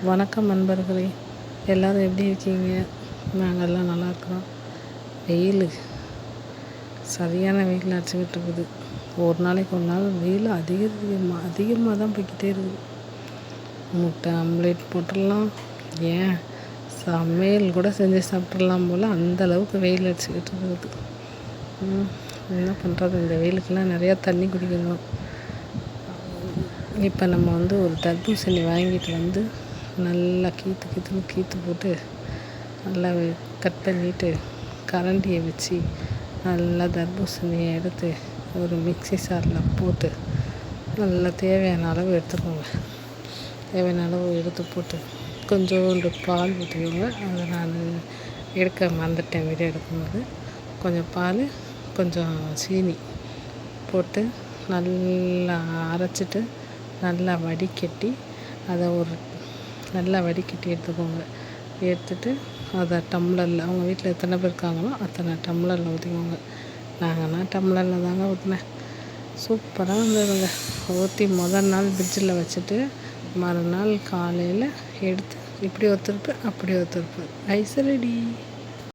வணக்கம் நண்பர்களே, எல்லோரும் எப்படி இருக்கீங்க? நாங்கள் எல்லாம் நல்லா இருக்கிறோம். வெயில் சரியான வெயில் அடிச்சுக்கிட்டு இருக்குது. ஒரு நாளைக்கு ஒரு நாள் வெயில் அதிகமாக தான் போய்கிட்டே இருக்குது. முட்டை ஆம்லேட் போட்டுடலாம், ஏன் சமையல் கூட செஞ்சு சாப்பிட்றலாம் போல் அந்தளவுக்கு வெயில் அடிச்சுக்கிட்டு இருக்குது. என்ன பண்ணுறது? இந்த வெயிலுக்கெல்லாம் நிறையா தண்ணி குடிக்கணும். இப்போ நம்ம ஒரு தர்பூசணி வாங்கிட்டு வந்து நல்லா கீற்று போட்டு நல்லா கட் பண்ணிவிட்டு கரண்டியை வச்சு நல்லா தர்பூசணியை எடுத்து ஒரு மிக்ஸி சாரில் போட்டு நல்லா தேவையான அளவு எடுத்துக்கோங்க. தேவையான அளவு எடுத்து போட்டு கொஞ்சோண்டு பால் ஊற்றிக்கோங்க. அதை நான் எடுக்க மறந்துட்டேன் வீடியோ எடுக்கும்போது. கொஞ்சம் பால், கொஞ்சம் சீனி போட்டு நல்லா அரைச்சிட்டு நல்லா வடிகட்டி அதை நல்லா வடிகட்டி எடுத்துக்கோங்க. எடுத்துட்டு அதை டம்ளரில், அவங்க வீட்டில் எத்தனை பேர் இருக்காங்களோ அத்தனை டம்ளரில் ஊற்றிக்கோங்க. நாங்கள்னா டம்ளரில் தாங்க ஊற்றினேன். சூப்பராக இருந்ததுங்க. ஊற்றி முதல் நாள் ஃப்ரிட்ஜில் வச்சுட்டு மறுநாள் காலையில் எடுத்து இப்படி ஒரு திருப்பு அப்படி ஒரு திருப்பு ஐஸ் ரெடி.